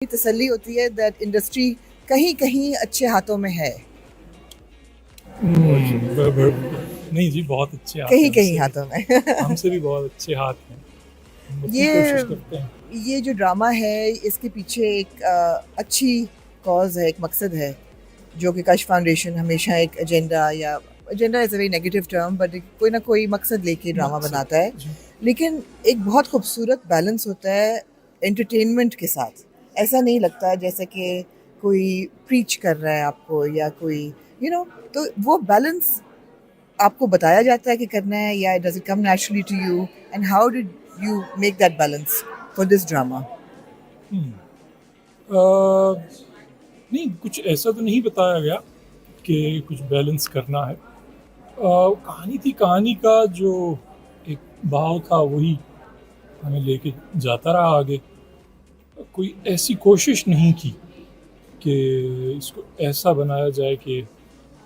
तसल्ली होती है दैट इंडस्ट्री कहीं कहीं अच्छे हाथों में है। नहीं जी, बहुत अच्छे हाथ कहीं हैं कहीं हमसे हाथों में भी। हमसे भी बहुत अच्छे हाथ हैं। हम अपनी कोशिश करते हैं। ये जो ड्रामा है इसके पीछे एक अच्छी कॉज है, एक मकसद है जो कि कश फाउंडेशन हमेशा एक एजेंडा या agenda is a very negative term but कोई ना कोई मकसद लेके ड्रामा मकसद बनाता है। जी। लेकिन एक बहुत खूबसूरत बैलेंस होता है एंटरटेनमेंट के साथ। ऐसा नहीं लगता जैसे कि कोई प्रीच कर रहा है आपको या कोई तो वो बैलेंस आपको बताया जाता है कि करना है या does it come naturally to you and how did you make that balance for this drama? Hmm, uh, नहीं, कुछ ऐसा तो नहीं बताया गया कि कुछ बैलेंस करना है। कहानी थी, कहानी का जो एक भाव था वही हमें लेके जाता रहा आगे। कोई ऐसी कोशिश नहीं की कि इसको ऐसा बनाया जाए कि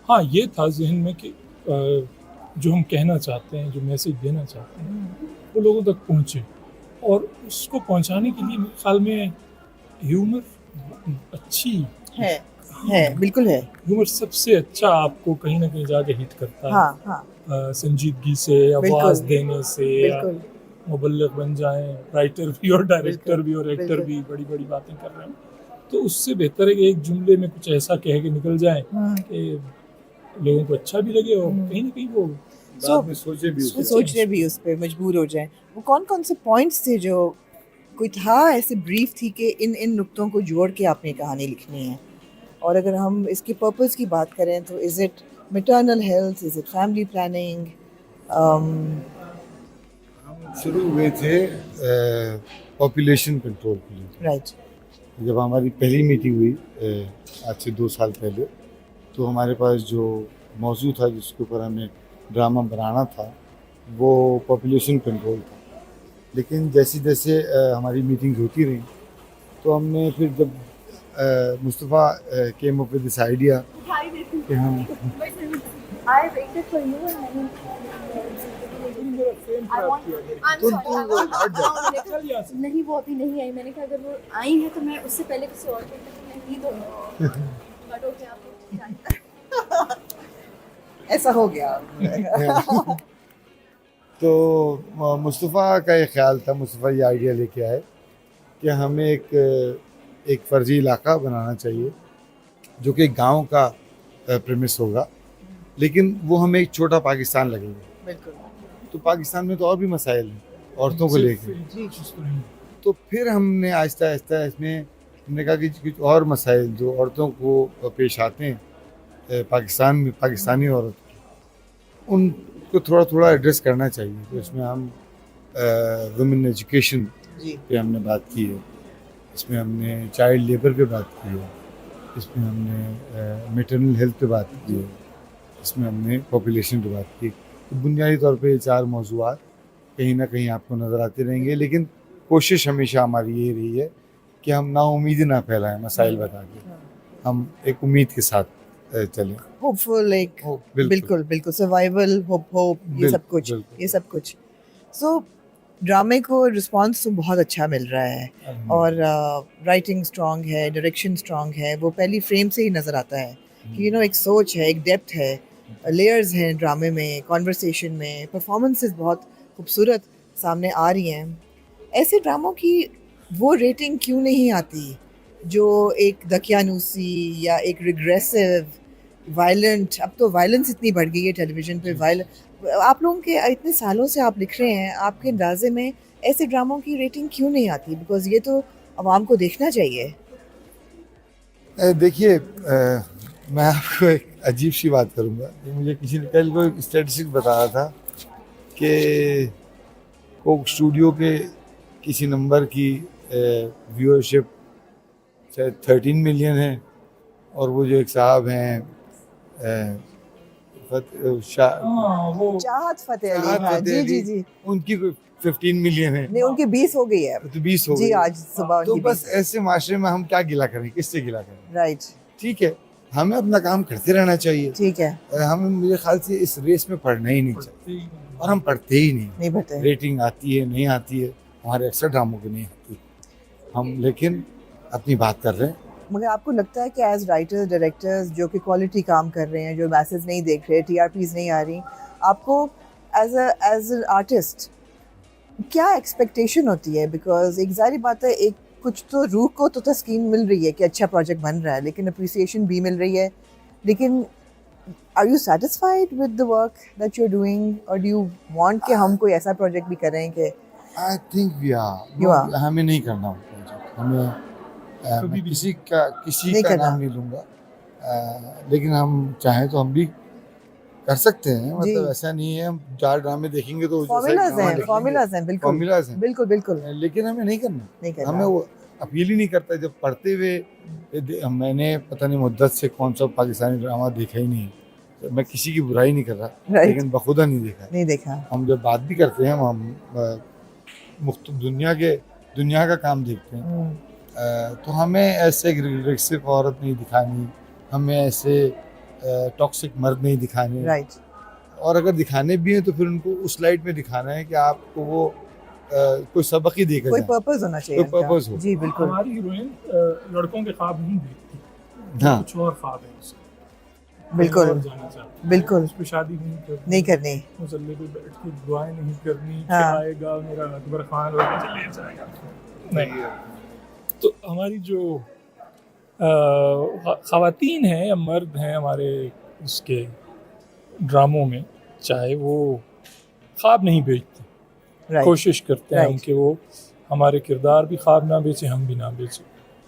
हाँ, ये था ज़हन में कि जो हम कहना चाहते हैं, जो मैसेज देना चाहते हैं, वो लोगों तक पहुँचे। और उसको पहुँचाने के लिए मेरे ख़्याल में ह्यूमर अच्छी है हाँ, है बिल्कुल है। ह्यूमर सबसे अच्छा आपको कहीं न कहीं जाके हिट करता है। हाँ हाँ संजीदगी से, बिल्कुल आवाज़ देने से, या बिल्कुल मुबल्लिग़ बन जाएँ, राइटर भी और डायरेक्टर बिल्कुल भी और एक्टर बिल्कुल। भी बड़ी-बड़ी बातें कर रहे हैं। तो उससे बेहतर है कि एक जुमले में कुछ ऐसा कह के निकल जाएँ कि लोगों को अच्छा भी लगे और कहीं न कहीं वो सो बाद में सोचे भी उस पे। सोचने भी उस पर मजबूर हो जाए। वो कौन कौन से पॉइंट्स थे जो कोई था ऐसे ब्रीफ थी कि इन इन नुक्तों को जोड़ के आपने कहानी लिखनी है? और अगर हम इसके पर्पस की बात करें तो is it maternal health, is it family planning? शुरू हुए थे पॉपुलेशन कंट्रोल के लिए। राइट। जब हमारी पहली मीटिंग हुई आज से 2 साल पहले, तो हमारे पास जो मौजू था जिसके ऊपर हमें ड्रामा बनाना था वो पॉपुलेशन कंट्रोल था। लेकिन जैसे जैसे हमारी मीटिंग होती रही तो हमने फिर जब Mustafa came up with this idea कि हम नहीं, वो अभी नहीं आई। मैंने कहा अगर वो आई है तो मैं उससे पहले किसी और को मैं ही दूंगा। बट ओके, आप लोग जानिए। ऐसा हो गया। तो मुस्तफ़ा का ये ख्याल था, मुस्तफ़ा ये आइडिया लेके आए कि हमें एक फ़र्जी इलाका बनाना चाहिए जो कि गांव का प्रेमिस होगा, लेकिन वो हमें एक छोटा पाकिस्तान लगेगा। बिल्कुल तो पाकिस्तान में तो और भी मसाइल हैं औरतों को लेकर। जी। तो फिर हमने आहिस्ता आहिस्ता इसमें हमने कहा कि कुछ और मसाइल जो औरतों को पेश आते हैं पाकिस्तान में, पाकिस्तानी औरत के, उनको थोड़ा थोड़ा एड्रेस करना चाहिए। तो इसमें हम वुमेन एजुकेशन जी पे हमने बात की है, इसमें हमने चाइल्ड लेबर पे बात की है, इसमें हमने मैटरनल हेल्थ पे बात की है, इसमें हमने पॉपुलेशन पे बात की। तो बुनियादी तौर पे ये 4 मौज़ूआत कहीं ना कहीं आपको नज़र आते रहेंगे, लेकिन कोशिश हमेशा हमारी ये रही है कि हम नाउम्मीदी ना फैलाएं मसाइल बता के, हम एक उम्मीद के साथ चलें। होपफुल एक बिल्कुल बिल्कुल बिल्कुल सर्वाइवल होप ये सब कुछ बिल्कुल। ये सब कुछ। सो ड्रामे को रिस्पांस तो बहुत अच्छा मिल रहा है और राइटिंग स्ट्रांग है, डायरेक्शन स्ट्रांग है, वो पहली फ्रेम से ही नज़र आता है कि एक सोच है, एक डेप्थ है, लेयर्स हैं ड्रामे में, कॉन्वर्सेशन में, परफॉर्मेंसेस बहुत खूबसूरत सामने आ रही हैं। ऐसे ड्रामों की वो रेटिंग क्यों नहीं आती जो एक दकियानूसी या एक रिग्रेसिव वायलेंट? अब तो वायलेंस इतनी बढ़ गई है टेलीविज़न पे। आप लोगों के इतने सालों से आप लिख रहे हैं, आपके अंदाजे में ऐसे ड्रामों की रेटिंग क्यों नहीं आती? बिकॉज ये तो आवाम को देखना चाहिए। देखिए, मैं आपको एक अजीब सी बात करूँगा। ये मुझे किसी ने कल कोई स्टैटिस्टिक्स बता रहा था कि कोक स्टूडियो के किसी नंबर की व्यूअरशिप शायद 13 मिलियन है, और वो जो एक साहब हैं चाहत फतेह अली, हाँ जी जी जी, उनकी 15 मिलियन है। नहीं उनकी 20 हो गई है तो 20 हो जी, गई। आज सुबह तो उनकी बस 20। ऐसे माशरे में हम क्या गिला करें, किससे गिला करें? राइट, ठीक है, हमें अपना काम करते रहना चाहिए। ठीक है, हमें मेरे ख्याल से इस रेस में पढ़ना ही नहीं चाहिए, और हम पढ़ते ही नहीं पता। रेटिंग आती है नहीं आती है, हमारे अक्सर ड्रामों की नहीं आती हम। लेकिन अपनी बात कर रहे हैं। मगर आपको लगता है कि एज राइटर्स डायरेक्टर्स जो कि क्वालिटी काम कर रहे हैं, जो मैसेज नहीं देख रहे, टीआरपीज नहीं आ रही, आपको एज एन आर्टिस्ट क्या एक्सपेक्टेशन होती है? बिकॉज एक जाहिर बात है, एक कुछ तो रूह को तो तस्कीन मिल रही है कि अच्छा प्रोजेक्ट बन रहा है, लेकिन अप्रिसिएशन भी मिल रही है, लेकिन are you satisfied with the work that you are doing, और डू यू वांट कि हम कोई ऐसा प्रोजेक्ट भी करें कि I think we You are, are. हमें नहीं करना वो प्रोजेक्ट, हमें कभी मैं भी किसी नहीं का करना। नाम नहीं लूँगा, लेकिन हम चाहें तो हम भी कर सकते हैं। जी। मतलब ऐसा नहीं है हम 4 ड्रामे देखेंगे तो फॉर्मूलाज हैं, बिल्कुल फॉर्मूलाज हैं, बिल्कुल बिल्कुल लेकिन हमें नहीं करना। नहीं करना। हमें वो अपील ही नहीं करता। जब पढ़ते हुए मैंने पता नहीं मुद्दत से कौन सा पाकिस्तानी ड्रामा देखा ही नहीं, तो मैं किसी की बुराई नहीं कर रहा, Right. लेकिन बखुदा नहीं देखा है। नहीं देखा। हम जब बात भी करते हैं हम दुनिया का काम देखते हैं, हम्म, तो हमें ऐसे एग्रेसिव औरत नहीं दिखानी, हमें ऐसे टॉक्सिक मर्द नहीं दिखाने, राइट। और अगर दिखाने भी हैं तो फिर उनको उस लाइट में दिखाना है कि आपको वो कोई सबक ही देकर कोई जाए। पर्पस होना चाहिए कोई उनका। purpose हो। जी बिल्कुल। हमारी हीरोइन लड़कों के ख्वाब नहीं देखती, हाँ। कुछ और ख्वाब है उसके, बिल्कुल कहीं और जाना चाहती है। बिल्कुल उस पे शादी नहीं करनी, नहीं करनी। मुसल्ले पे बैठ के दुआएं नहीं करनी कि हाँ। आएगा मेरा अकबर खान और चले जाएगा, नहीं। तो हमारी जो ख़वातीन हैं या मर्द हैं हमारे उसके ड्रामों में, चाहे वो ख्वाब नहीं बेचते, राइट। कोशिश करते हैं हम Right. कि वो हमारे किरदार भी ख्वाब ना बेचें, हम भी ना बेचें।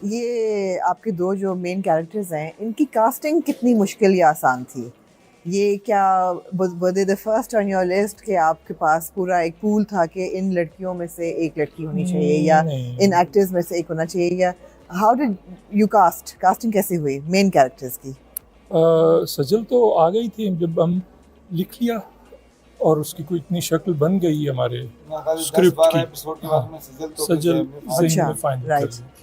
ये आपके दो जो मेन कैरेक्टर्स हैं, इनकी कास्टिंग कितनी मुश्किल या आसान थी? ये क्या were the first on your list कि आपके पास पूरा एक पूल था कि इन लड़कियों में से एक लड़की होनी चाहिए, या नहीं। इन एक्टर्स में से एक होना चाहिए, या हाउ डिड यू कास्टिंग कैसे हुई मेन कैरेक्टर्स की? सजल तो आ गई थी जब हम लिख लिया, और उसकी कोई इतनी शक्ल बन गई हमारे स्क्रिप्ट की, एपिसोड के हाँ, बाद में सजल सजल तो अच्छा, में फाइनल right. कर ली थी।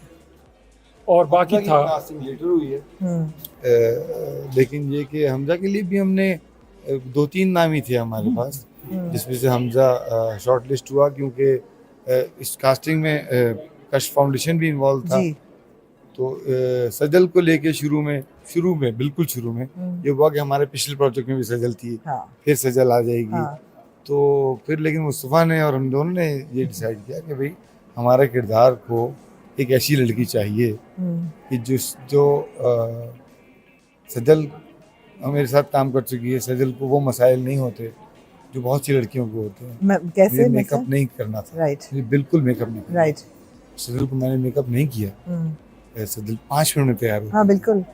और बाकी था कास्टिंग लेटर हुई है, हम्म, लेकिन ये कि हमजा के लिए भी हमने 2-3 नाम ही थे हमारे पास, जिसमें से हमजा शॉर्ट लिस्ट हुआ, क्योंकि इस कास्टिंग में कश फाउंडेशन भी इन्वॉल्व था। जी। तो सजल को लेके बिल्कुल शुरू में ये हुआ कि हमारे पिछले प्रोजेक्ट में भी सजल थी, हाँ फिर सजल आ जाएगी। हाँ तो फिर लेकिन मुस्तफ़ा ने और हम दोनों ने ये डिसाइड किया कि भाई हमारे किरदार को एक ऐसी लड़की चाहिए कि जो सजल मेरे साथ काम कर चुकी है। सजल को वो मसाइल नहीं होते जो बहुत सी लड़कियों को होते हैं। कैसे मुझे मेकअप नहीं करना था, राइट मुझे बिल्कुल मेकअप नहीं करना। राइट। सजल को मैंने मेकअप नहीं किया, सजल 5 मिनट में तैयार हो हाँ बिल्कुल।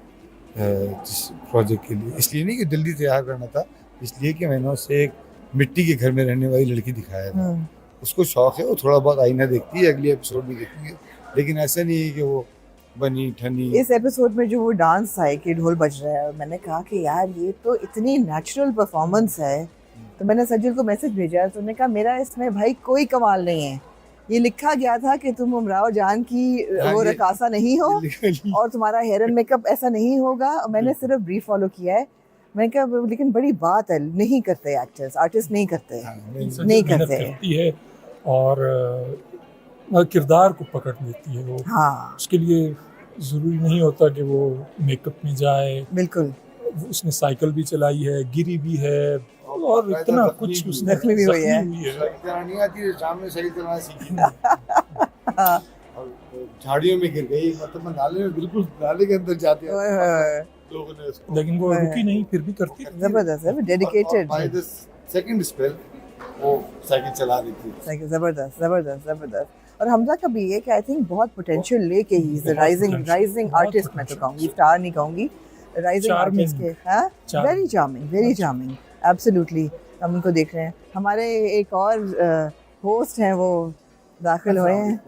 जिस प्रोजेक्ट के लिए, इसलिए नहीं कि जल्दी तैयार करना था, इसलिए कि मैंने उसे एक मिट्टी के घर में रहने वाली लड़की दिखाया था। उसको शौक है, वो थोड़ा बहुत आईना देखती है, अगले एपिसोड में देखेंगे, लेकिन ऐसा नहीं है कि वो बनी ठनी। इस एपिसोड में जो वो डांस था कि ढोल बज रहा है, मैंने कहा कि यार ये तो इतनी नेचुरल परफॉर्मेंस है, तो मैंने सज्जल को मैसेज भेजा, तो उन्होंने कहा मेरा इसमें भाई कोई कमाल नहीं है, ये लिखा गया था कि तुम उमराव जान की वो रकासा नहीं हो और तुम्हारा हेयर एंड मेकअप ऐसा नहीं होगा। मैंने सिर्फ ब्रीफ फॉलो किया है। मैंने कहा लेकिन बड़ी बात है, नहीं करते आर्टिस्ट नहीं करते, नहीं करते करती है और किरदार को पकड़ लेती है वो। हाँ उसके लिए ज़रूरी नहीं होता कि वो मेकअप में जाए, बिल्कुल। उसने साइकिल भी चलाई है, गिरी भी है, और इतना कुछ उसने जख्मी भी हुई है। नहीं आती, शाम में सही चलाना सीखी और झाड़ियों में गिर गई, मतलब नाले में, बिल्कुल नाले के अंदर जाते हैं लोगों ने उसको, लेकिन वो रुकी नहीं, फिर भी करती रही। जबरदस्त है, dedicated. By the second spell वो साइकिल चला रही थी। जबरदस्त जबरदस्त जबरदस्त। और हमजा का भी है कि आई थिंक बहुत पोटेंशियल लेके ही इज राइजिंग आर्टिस्ट, मैं तो कहूँगी स्टार नहीं कहूँगी, राइजिंग आर्टिस्ट के। हाँ वेरी चार्मिंग एब्सोल्युटली। हम उनको देख रहे हैं। हमारे एक और होस्ट हैं, वो दाखिल हुए हैं।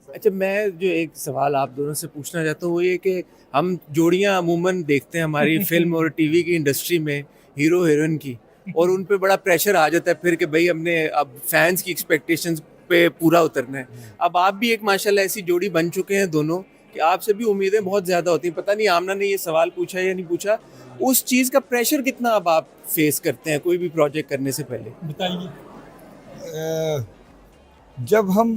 अच्छा, मैं जो एक सवाल आप दोनों से पूछना चाहता हूँ वो ये कि हम जोड़ियाँ अमूमन देखते हैं हमारी फिल्म और टीवी की इंडस्ट्री में, हीरो हीरोइन की, और उन पे बड़ा प्रेशर आ जाता है फिर कि भाई हमने अब फैंस की एक्सपेक्टेशंस पे पूरा उतरना है। अब आप भी एक माशाल्लाह ऐसी जोड़ी बन चुके हैं दोनों कि आपसे भी उम्मीदें बहुत ज़्यादा होती हैं। पता नहीं आमना ने ये सवाल पूछा या नहीं पूछा, उस चीज़ का प्रेशर कितना अब आप फेस करते हैं कोई भी प्रोजेक्ट करने से पहले? बताइए। जब हम